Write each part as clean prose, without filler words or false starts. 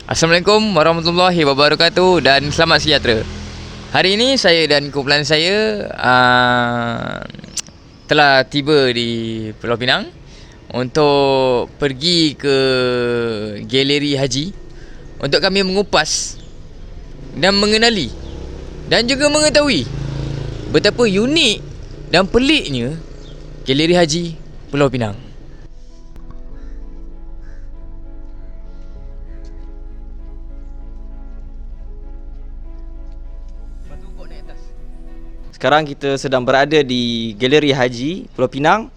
Assalamualaikum warahmatullahi wabarakatuh dan selamat sejahtera. Hari ini saya dan kumpulan saya telah tiba di Pulau Pinang untuk pergi ke galeri haji untuk kami mengupas dan mengenali dan juga mengetahui betapa unik dan peliknya galeri haji Pulau Pinang. Sekarang kita sedang berada di Galeri Haji Pulau Pinang.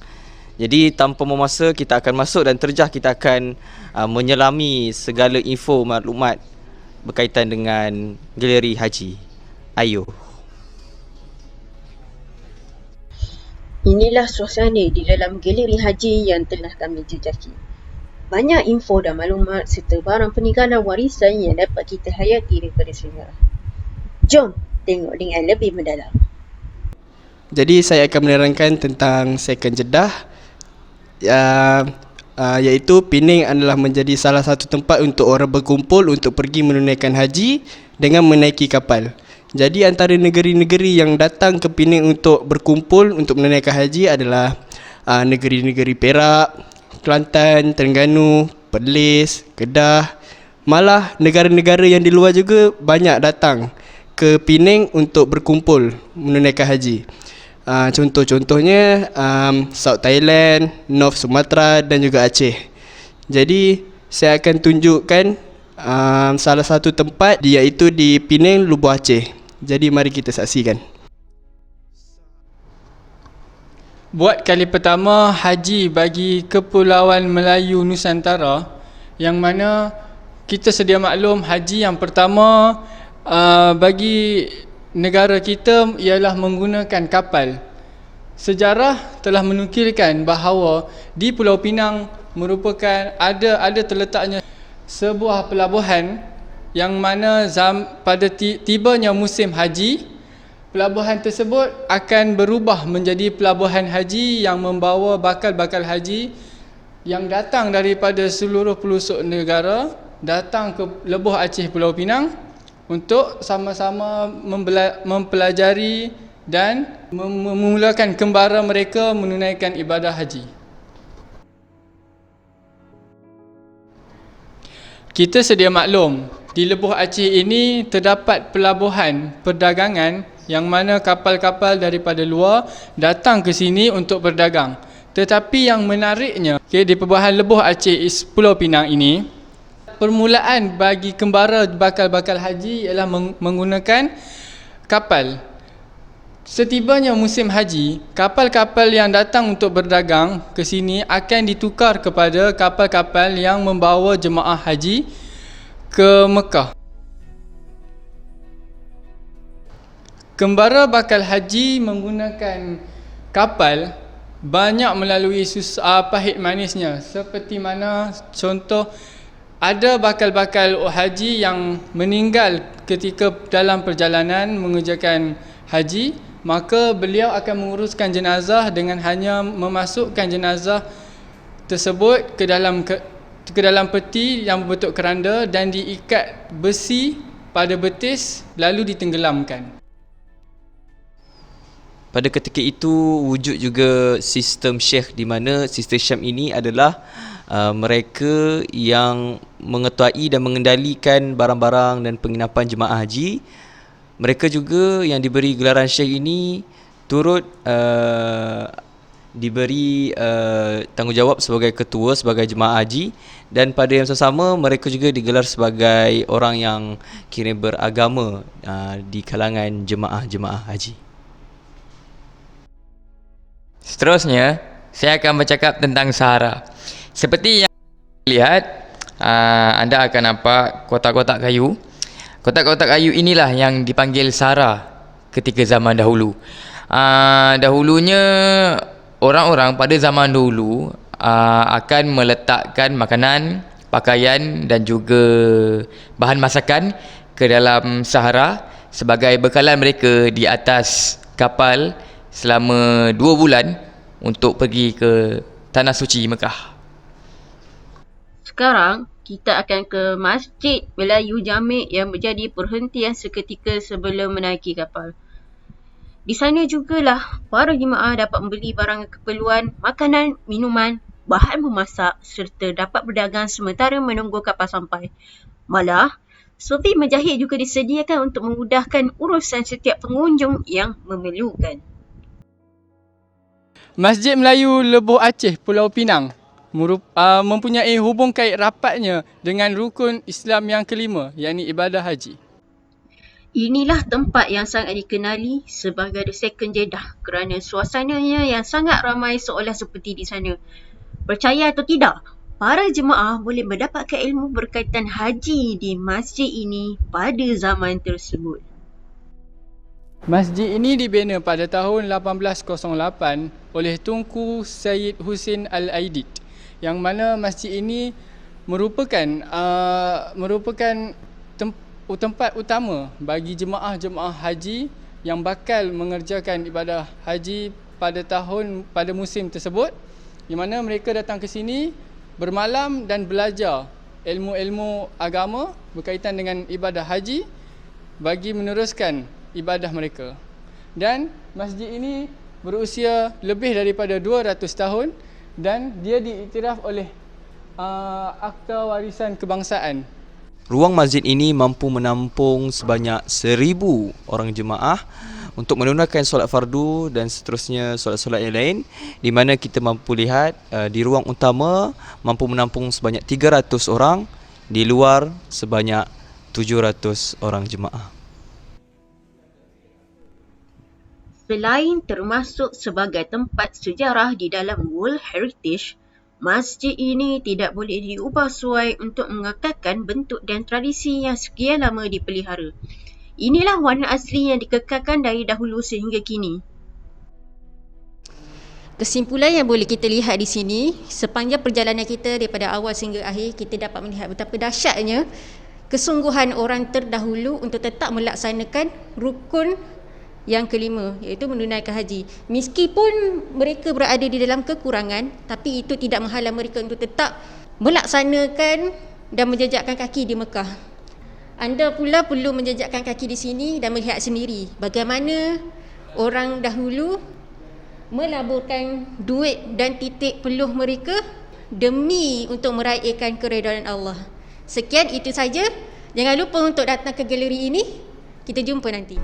Jadi tanpa memasa kita akan masuk dan terjah kita akan menyelami segala info maklumat berkaitan dengan Galeri Haji. Ayo. Inilah suasana di dalam galeri haji yang telah kami jejaki. Banyak info dan maklumat serta barang peninggalan warisan yang dapat kita hayati daripada sejarah. Jom tengok dengan lebih mendalam. Jadi saya akan menerangkan tentang second Jeddah, iaitu Pening adalah menjadi salah satu tempat untuk orang berkumpul untuk pergi menunaikan haji dengan menaiki kapal. Jadi antara negeri-negeri yang datang ke Pening untuk berkumpul untuk menunaikan haji adalah negeri-negeri Perak, Kelantan, Terengganu, Perlis, Kedah. Malah negara-negara yang di luar juga banyak datang ke Pening untuk berkumpul menunaikan haji. Contoh-contohnya South Thailand, North Sumatra dan juga Aceh. Jadi saya akan tunjukkan salah satu tempat, iaitu di Pening, Lubuk Aceh. Jadi mari kita saksikan. Buat kali pertama haji bagi Kepulauan Melayu Nusantara, yang mana kita sedia maklum haji yang pertama bagi negara kita ialah menggunakan kapal. Sejarah telah menukilkan bahawa di Pulau Pinang merupakan ada terletaknya sebuah pelabuhan yang mana pada tibanya musim haji, pelabuhan tersebut akan berubah menjadi pelabuhan haji yang membawa bakal-bakal haji yang datang daripada seluruh pelosok negara datang ke Lebuh Aceh Pulau Pinang untuk sama-sama mempelajari dan memulakan kembara mereka menunaikan ibadah haji. Kita sedia maklum, di Lebuh Aceh ini terdapat pelabuhan perdagangan yang mana kapal-kapal daripada luar datang ke sini untuk berdagang. Tetapi yang menariknya, di Pelabuhan Lebuh Aceh Pulau Pinang ini, permulaan bagi kembara bakal-bakal haji ialah menggunakan kapal. Setibanya musim haji, kapal-kapal yang datang untuk berdagang ke sini akan ditukar kepada kapal-kapal yang membawa jemaah haji ke Mekah. Kembara bakal haji menggunakan kapal banyak melalui pahit manisnya, seperti mana contoh ada bakal-bakal haji yang meninggal ketika dalam perjalanan mengerjakan haji, maka beliau akan menguruskan jenazah dengan hanya memasukkan jenazah tersebut ke dalam peti yang berbentuk keranda dan diikat besi pada betis lalu ditenggelamkan. Pada ketika itu wujud juga sistem Syekh, di mana sistem Syekh ini adalah mereka yang mengetuai dan mengendalikan barang-barang dan penginapan jemaah haji. Mereka juga yang diberi gelaran Syekh ini turut diberi tanggungjawab sebagai ketua, sebagai jemaah haji, dan pada yang sama mereka juga digelar sebagai orang yang kira beragama di kalangan jemaah-jemaah haji. Seterusnya, saya akan bercakap tentang Sahara. Seperti yang lihat, anda akan nampak kotak-kotak kayu. Kotak-kotak kayu inilah yang dipanggil Sahara ketika zaman dahulu. Dahulunya orang-orang pada zaman dahulu akan meletakkan makanan, pakaian dan juga bahan masakan ke dalam Sahara sebagai bekalan mereka di atas kapal selama 2 bulan untuk pergi ke Tanah Suci Mekah. Sekarang kita akan ke Masjid Melayu Jamek yang menjadi perhentian seketika sebelum menaiki kapal. Di sana jugalah para jemaah dapat membeli barang keperluan, makanan, minuman, bahan memasak serta dapat berdagang sementara menunggu kapal sampai. Malah, sofi menjahit juga disediakan untuk memudahkan urusan setiap pengunjung yang memerlukan. Masjid Melayu Lebuh Aceh Pulau Pinang mempunyai hubung kait rapatnya dengan rukun Islam yang kelima, yakni ibadah haji. Inilah tempat yang sangat dikenali sebagai The Second Jeddah kerana suasananya yang sangat ramai seolah seperti di sana. Percaya atau tidak, para jemaah boleh mendapatkan ilmu berkaitan haji di masjid ini pada zaman tersebut. Masjid ini dibina pada tahun 1808 oleh Tunku Syed Husin Al-Aidid, yang mana masjid ini merupakan tempat utama bagi jemaah-jemaah haji yang bakal mengerjakan ibadah haji pada musim tersebut, di mana mereka datang ke sini bermalam dan belajar ilmu-ilmu agama berkaitan dengan ibadah haji bagi meneruskan ibadah mereka. Dan masjid ini berusia lebih daripada 200 tahun dan dia diiktiraf oleh Akta Warisan Kebangsaan. Ruang masjid ini mampu menampung sebanyak 1,000 orang jemaah untuk menunaikan solat fardu dan seterusnya solat-solat yang lain, di mana kita mampu lihat di ruang utama mampu menampung sebanyak 300 orang, di luar sebanyak 700 orang jemaah. Selain termasuk sebagai tempat sejarah di dalam World Heritage, masjid ini tidak boleh diubah suai untuk mengekalkan bentuk dan tradisi yang sekian lama dipelihara. Inilah warna asli yang dikekalkan dari dahulu sehingga kini. Kesimpulan yang boleh kita lihat di sini, sepanjang perjalanan kita daripada awal sehingga akhir, kita dapat melihat betapa dahsyatnya kesungguhan orang terdahulu untuk tetap melaksanakan rukun yang kelima, iaitu menunaikan haji. Meskipun mereka berada di dalam kekurangan, tapi itu tidak menghalang mereka untuk tetap melaksanakan dan menjejakkan kaki di Mekah. Anda pula perlu menjejakkan kaki di sini dan melihat sendiri bagaimana orang dahulu melaburkan duit dan titik peluh mereka demi untuk meraihkan keredaan Allah. Sekian, itu saja. Jangan lupa untuk datang ke galeri ini. Kita jumpa nanti.